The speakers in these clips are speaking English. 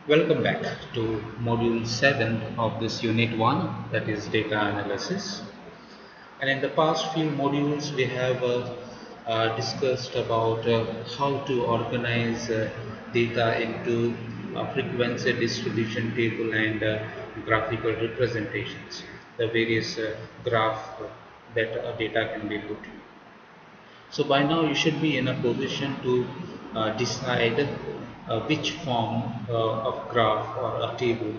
Welcome back to module 7 of this unit 1, that is data analysis. And in the past few modules we have discussed about how to organize data into frequency distribution table and graphical representations, the various graph that data can be put. So by now you should be in a position to decide which form of graph or a table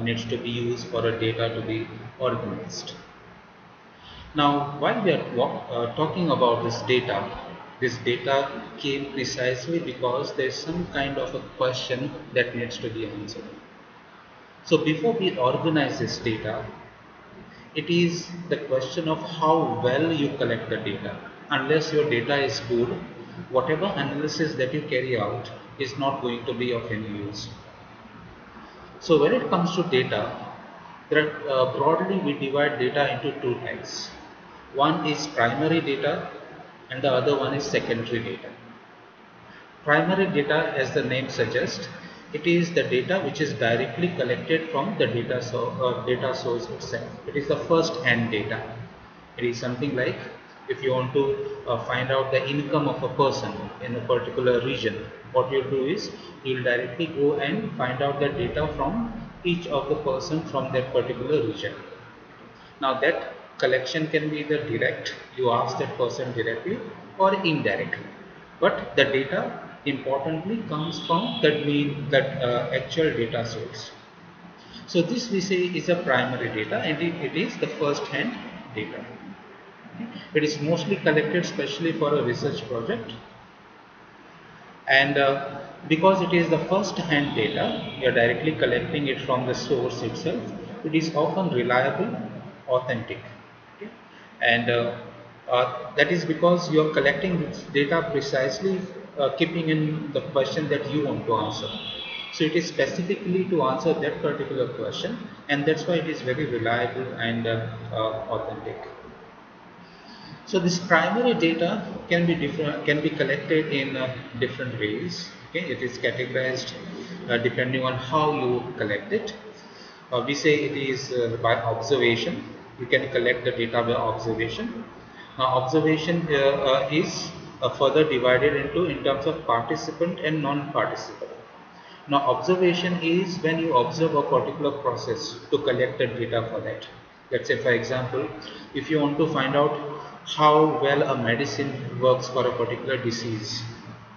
needs to be used for a data to be organized. Now while we are talking about this data came precisely because there is some kind of a question that needs to be answered. So before we organize this data, it is the question of how well you collect the data. Unless your data is good, whatever analysis that you carry out is not going to be of any use. So when it comes to data, broadly we divide data into two types. One is primary data and the other one is secondary data. Primary data, as the name suggests, it is the data which is directly collected from the data source itself. It is the first hand data. It is something like if you want to find out the income of a person in a particular region, what you do is you will directly go and find out the data from each of the person from that particular region. Now that collection can be either direct, you ask that person directly, or indirectly. But the data importantly comes from that actual data source. So this we say is a primary data, and it is the first hand data. It is mostly collected especially for a research project, and because it is the first hand data, you are directly collecting it from the source itself. It is often reliable, authentic, okay? And that is because you are collecting this data precisely keeping in the question that you want to answer. So it is specifically to answer that particular question, and that's why it is very reliable and authentic. So this primary data can be collected in different ways. Okay, it is categorized depending on how you collect it. We say it is by observation. You can collect the data by observation. Now observation is further divided into in terms of participant and non-participant. Now observation is when you observe a particular process to collect the data for that. Let's say for example, if you want to find out how well a medicine works for a particular disease,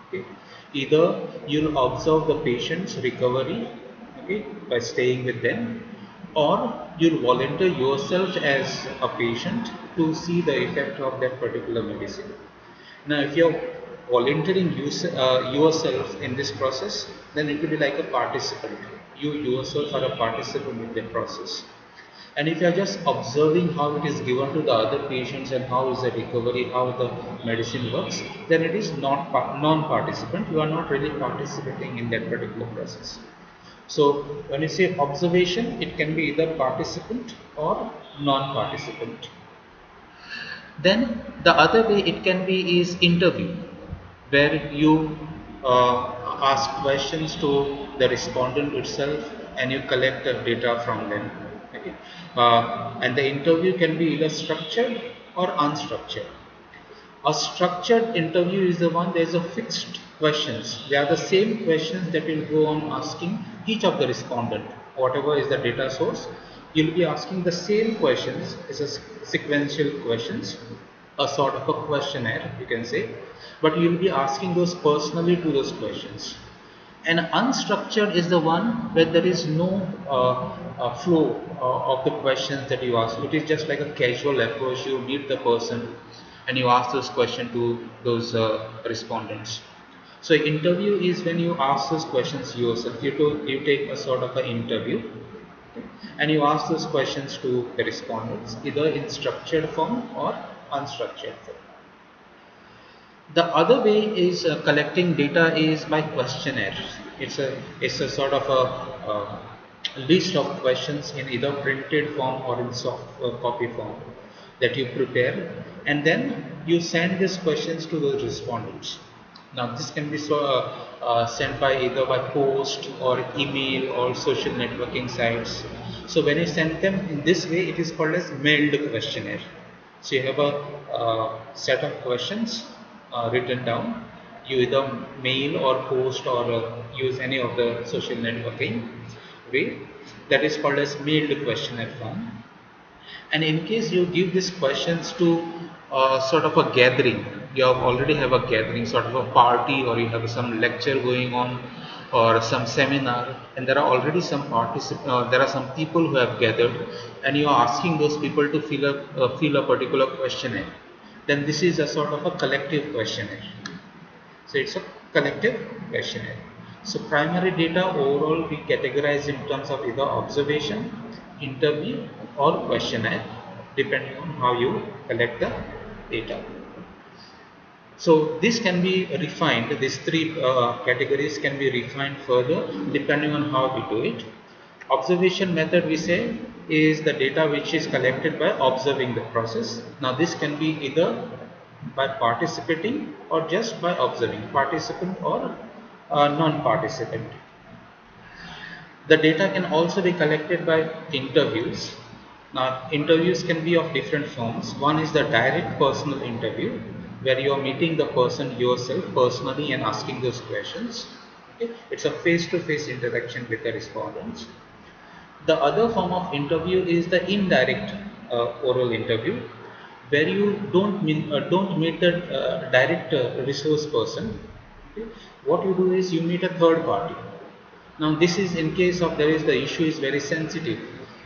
okay, either you'll observe the patient's recovery, okay, by staying with them, or you'll volunteer yourself as a patient to see the effect of that particular medicine. Now, if you're volunteering yourself in this process, then it will be like a participant. You yourself are a participant in the process. And if you are just observing how it is given to the other patients and how is the recovery, how the medicine works, then it is not non-participant. You are not really participating in that particular process. So when you say observation, it can be either participant or non-participant. Then the other way it can be is interview, where you ask questions to the respondent itself and you collect the data from them. Okay? And the interview can be either structured or unstructured. A structured interview is the one there is a fixed questions. They are the same questions that will go on asking each of the respondent, whatever is the data source. You'll be asking the same questions as a sequential questions, a sort of a questionnaire, you can say, but you'll be asking those personally to those questions. And unstructured is the one where there is no flow of the questions that you ask. It is just like a casual approach. You meet the person and you ask those questions to those respondents. So interview is when you ask those questions yourself. You take a sort of an interview, okay, and you ask those questions to the respondents either in structured form or unstructured form. The other way is collecting data is by questionnaire. It's a sort of a list of questions in either printed form or in soft copy form that you prepare, and then you send these questions to the respondents. Now this can be sent by either by post or email or social networking sites. So when you send them in this way, it is called as mailed questionnaire. So you have a set of questions written down. You either mail or post or use any of the social networking way. That is called as mailed questionnaire form. And in case you give these questions to sort of a gathering, you have already have a gathering, sort of a party, or you have some lecture going on or some seminar, and there are already some there are some people who have gathered, and you are asking those people to fill a particular questionnaire, then this is a sort of a collective questionnaire. So it's a collective questionnaire. So primary data overall we categorize in terms of either observation, interview or questionnaire, depending on how you collect the data. So this can be refined, these three categories can be refined further depending on how we do it. Observation method, we say, is the data which is collected by observing the process. Now this can be either by participating or just by observing, participant or non-participant. The data can also be collected by interviews. Now, interviews can be of different forms. One is the direct personal interview, where you are meeting the person yourself personally and asking those questions. Okay? It's a face-to-face interaction with the respondents. The other form of interview is the indirect oral interview, where you don't meet the direct resource person. Okay? What you do is you meet a third party. Now this is in case of there is the issue is very sensitive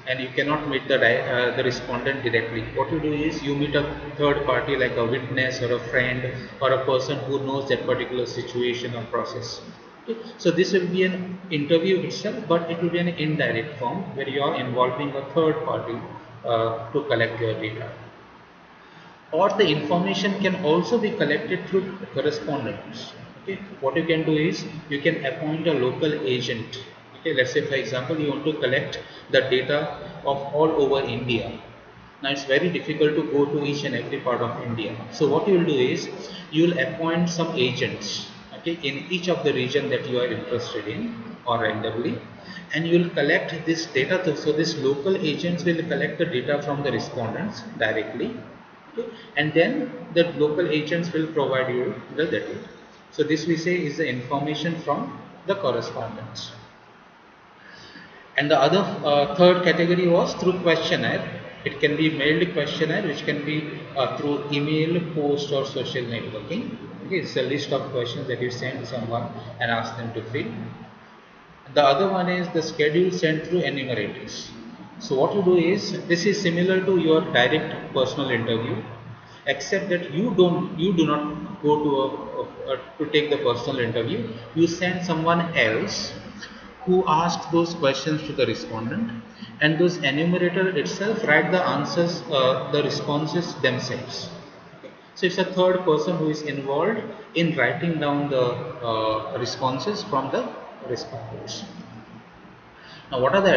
and you cannot meet the respondent directly. What you do is you meet a third party like a witness or a friend or a person who knows that particular situation or process. Okay. So this will be an interview itself, but it will be an indirect form where you are involving a third party to collect your data. Or the information can also be collected through correspondence. Okay, what you can do is you can appoint a local agent. Okay, let's say for example you want to collect the data of all over India. Now it's very difficult to go to each and every part of India. So what you will do is you will appoint some agents, okay, in each of the region that you are interested in or randomly, and you will collect this data. So this local agents will collect the data from the respondents directly. Okay. And then the local agents will provide you the data. So this we say is the information from the correspondence. And the other third category was through questionnaire. It can be mailed questionnaire, which can be through email, post or social networking. Okay, it's a list of questions that you send someone and ask them to fill. The other one is the schedule sent through enumerators. So what you do is, this is similar to your direct personal interview, except that you do not go to take the personal interview. You send someone else who asks those questions to the respondent, and those enumerator itself write the answers, the responses themselves. So it's a third person who is involved in writing down the responses from the respondents. Now, what are the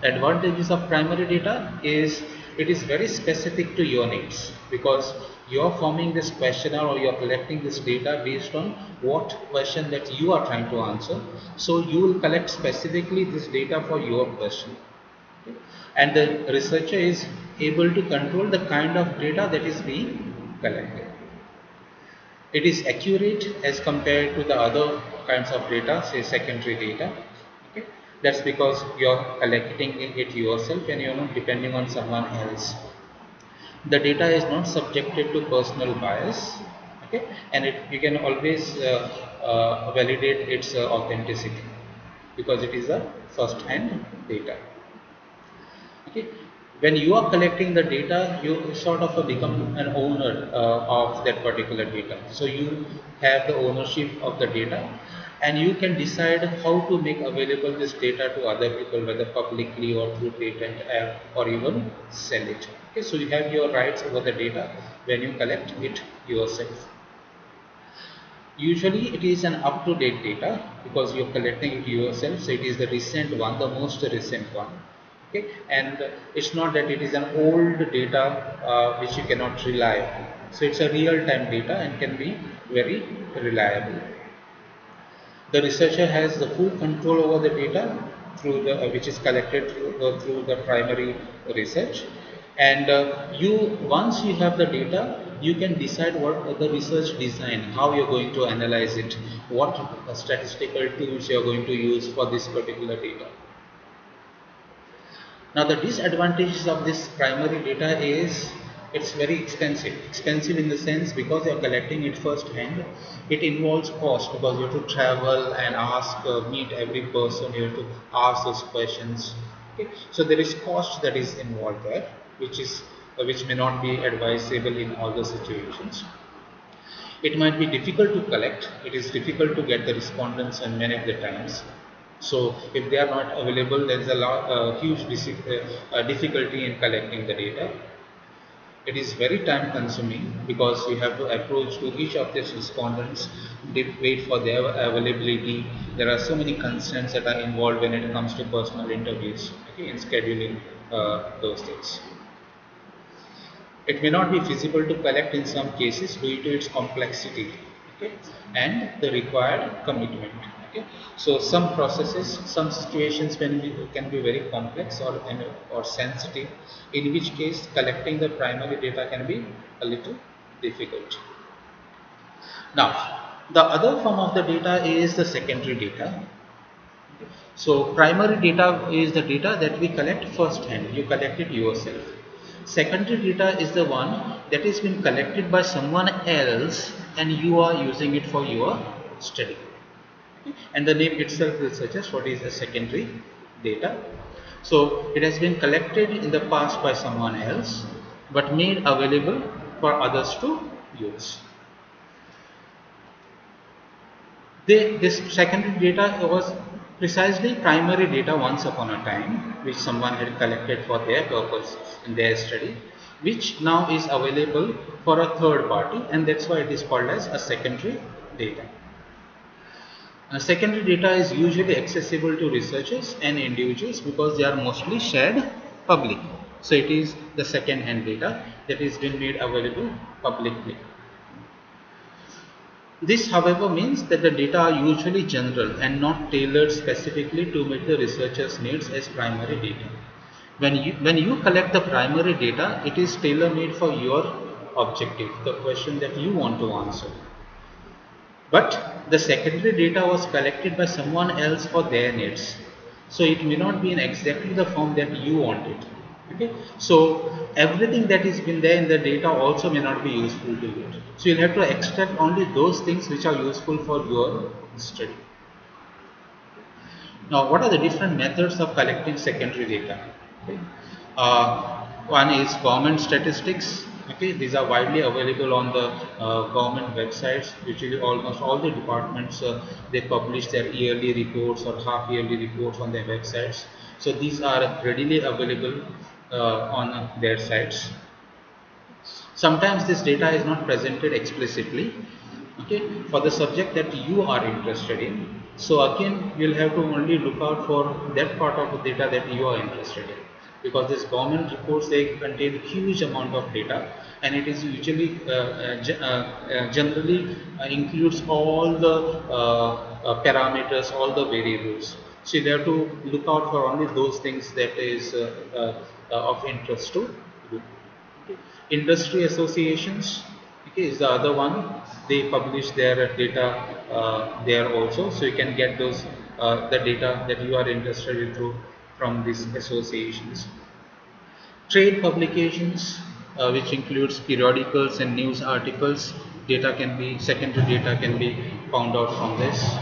advantages of primary data? Is it is very specific to your needs, because you are forming this questionnaire or you are collecting this data based on what question that you are trying to answer. So you will collect specifically this data for your question. Okay. And the researcher is able to control the kind of data that is being collected. It is accurate as compared to the other kinds of data, say secondary data. Okay. That's because you are collecting it yourself and you are not depending on someone else. The data is not subjected to personal bias. Okay. And you can always validate its authenticity, because it is a first-hand data. Okay. When you are collecting the data, you sort of become an owner of that particular data. So you have the ownership of the data, and you can decide how to make available this data to other people, whether publicly or through patent or even sell it. Okay, so you have your rights over the data when you collect it yourself. Usually it is an up-to-date data because you're collecting it yourself, so it is the recent one, the most recent one. Okay, and it's not that it is an old data which you cannot rely on. So it's a real-time data and can be very reliable. The researcher has the full control over the data through the which is collected through the primary research, and you once you have the data, you can decide what the research design, how you're going to analyze it, what statistical tools you're going to use for this particular data. Now the disadvantages of this primary data is it's very expensive. Expensive in the sense because you're collecting it first hand, it involves cost because you have to travel and ask, meet every person, you have to ask those questions. Okay. So there is cost that is involved there, which may not be advisable in all the situations. It might be difficult to collect. It is difficult to get the respondents and many of the times. So if they are not available, there is a huge difficulty in collecting the data. It is very time consuming because you have to approach to each of these respondents, wait for their availability. There are so many constraints that are involved when it comes to personal interviews, okay, in scheduling those things. It may not be feasible to collect in some cases due to its complexity, okay, and the required commitment. Okay. So some processes, some situations can be very complex or sensitive, in which case collecting the primary data can be a little difficult. Now, the other form of the data is the secondary data. So primary data is the data that we collect first hand, you collect it yourself. Secondary data is the one that has been collected by someone else and you are using it for your study. And the name itself will suggest what is a secondary data. So it has been collected in the past by someone else but made available for others to use. This secondary data was precisely primary data once upon a time, which someone had collected for their purpose in their study, which now is available for a third party, and that's why it is called as a secondary data. Secondary data is usually accessible to researchers and individuals because they are mostly shared public. So it is the second hand data that is being made available publicly. This, however, means that the data are usually general and not tailored specifically to meet the researcher's needs as primary data. When you collect the primary data, it is tailor-made for your objective, the question that you want to answer. But the secondary data was collected by someone else for their needs. So it may not be in exactly the form that you want it. Okay. So everything that is been there in the data also may not be useful to you. So you'll have to extract only those things which are useful for your study. Now, what are the different methods of collecting secondary data? Okay. One is government statistics. Okay, these are widely available on the government websites. Usually, almost all the departments they publish their yearly reports or half-yearly reports on their websites. So these are readily available on their sites. Sometimes this data is not presented explicitly, okay, for the subject that you are interested in. So again, you'll have to only look out for that part of the data that you are interested in, because these government reports, they contain huge amount of data, and it is usually generally includes all the parameters, all the variables. So you have to look out for only those things that is of interest to you. Okay. Industry associations, okay, is the other one. They publish their data there also, so you can get those the data that you are interested in through from these associations. Trade publications, which includes periodicals and news articles, secondary data can be found out from this.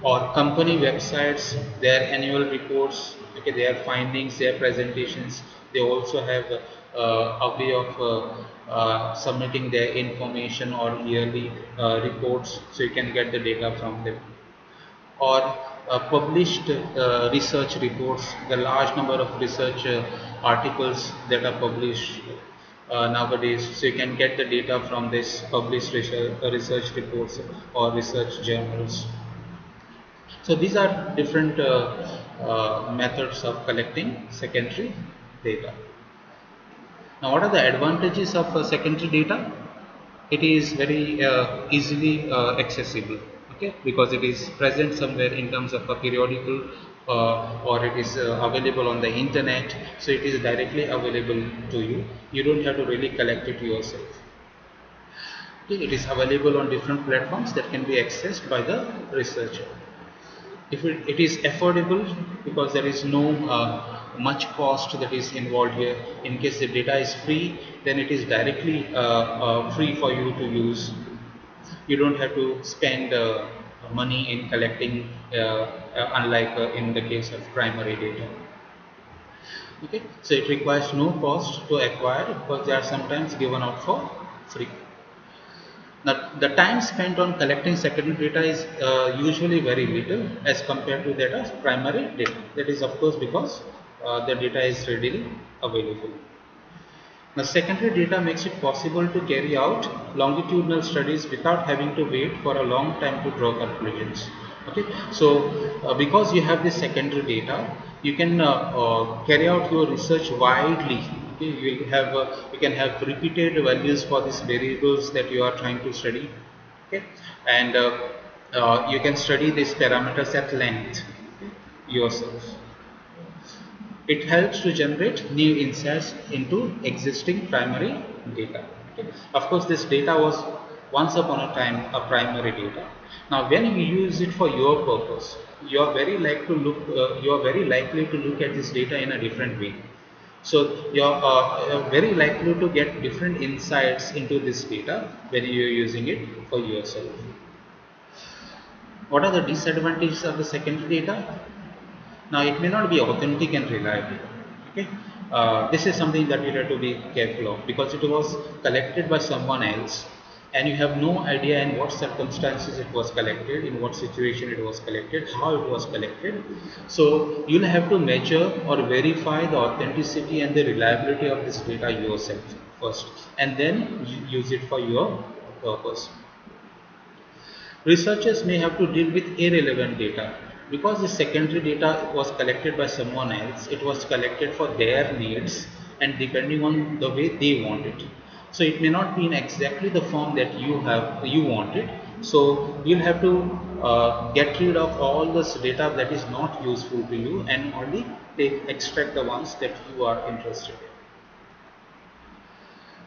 Or company websites, their annual reports, okay, their findings, their presentations. They also have a way of submitting their information or yearly reports, so you can get the data from them. Or published research reports, the large number of research articles that are published nowadays, so you can get the data from this published research reports or research journals. So these are different methods of collecting secondary data. Now, what are the advantages of secondary data? It is very easily accessible, okay, because it is present somewhere in terms of a periodical, or it is available on the internet, so it is directly available to you. You don't have to really collect it yourself. Okay, it is available on different platforms that can be accessed by the researcher. If it is affordable, because there is no much cost that is involved here. In case the data is free, then it is directly free for you to use. You don't have to spend money in collecting, unlike in the case of primary data. Okay, so it requires no cost to acquire, because they are sometimes given out for free. Now, the time spent on collecting secondary data is usually very little as compared to that of primary data. That is, of course, because the data is readily available. Now, secondary data makes it possible to carry out longitudinal studies without having to wait for a long time to draw conclusions. Okay, so because you have this secondary data, you can carry out your research widely. Okay, you can have repeated values for these variables that you are trying to study. Okay, and you can study these parameters at length, okay, yourself. It helps to generate new insights into existing primary data. Okay. Of course, this data was once upon a time a primary data. Now, when you use it for your purpose, you are very likely to look at this data in a different way. So you are very likely to get different insights into this data when you are using it for yourself. What are the disadvantages of the secondary data? Now, it may not be authentic and reliable. Okay, this is something that you have to be careful of, because it was collected by someone else, and you have no idea in what circumstances it was collected, in what situation it was collected, how it was collected. So you'll have to measure or verify the authenticity and the reliability of this data yourself first, and then use it for your purpose. Researchers may have to deal with irrelevant data, because the secondary data was collected by someone else. It was collected for their needs and depending on the way they want it. So it may not be in exactly the form that you want it. So you'll have to get rid of all this data that is not useful to you, and only extract the ones that you are interested in.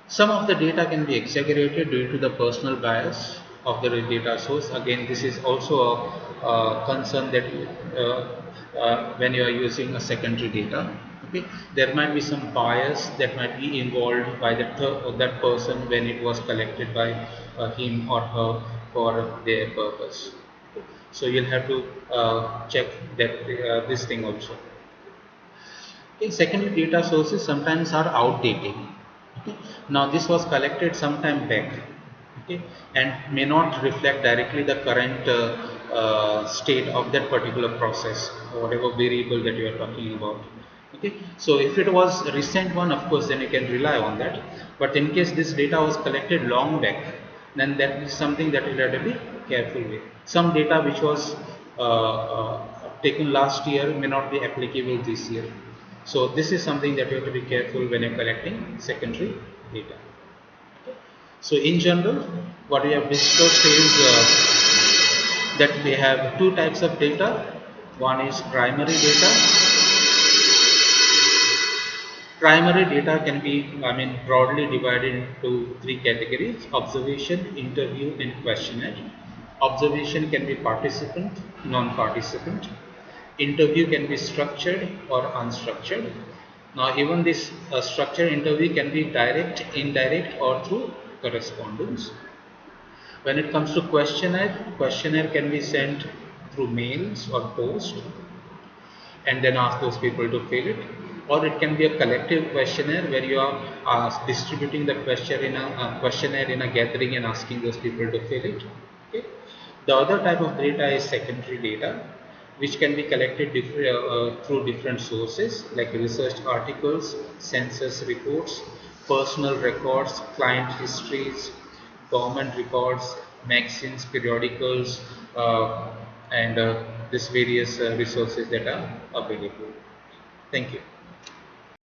Some of the data can be exaggerated due to the personal bias of the data source. Again, this is also a concern that when you are using a secondary data. Okay, there might be some bias that might be involved by that person when it was collected by him or her for their purpose. Okay. So you'll have to check that this thing also. Okay, secondary data sources sometimes are outdated. Okay. Now, this was collected some time back, okay, and may not reflect directly the current state of that particular process, or whatever variable that you are talking about. Okay, so if it was a recent one, of course, then you can rely on that. But in case this data was collected long back, then that is something that you have to be careful with. Some data which was taken last year may not be applicable this year. So this is something that you have to be careful when you're collecting secondary data. So in general, what we have discussed is that we have two types of data. One is primary data. Primary data can be, broadly divided into three categories: observation, interview, and questionnaire. Observation can be participant, non-participant. Interview can be structured or unstructured. Now, even this structured interview can be direct, indirect, or through correspondence. When it comes to questionnaire can be sent through mails or post, and then ask those people to fill it. Or it can be a collective questionnaire where you are distributing the questionnaire in a gathering and asking those people to fill it. Okay. The other type of data is secondary data, which can be collected through different sources like research articles, census reports, personal records, client histories, government records, magazines, periodicals, and these various resources that are available. Thank you.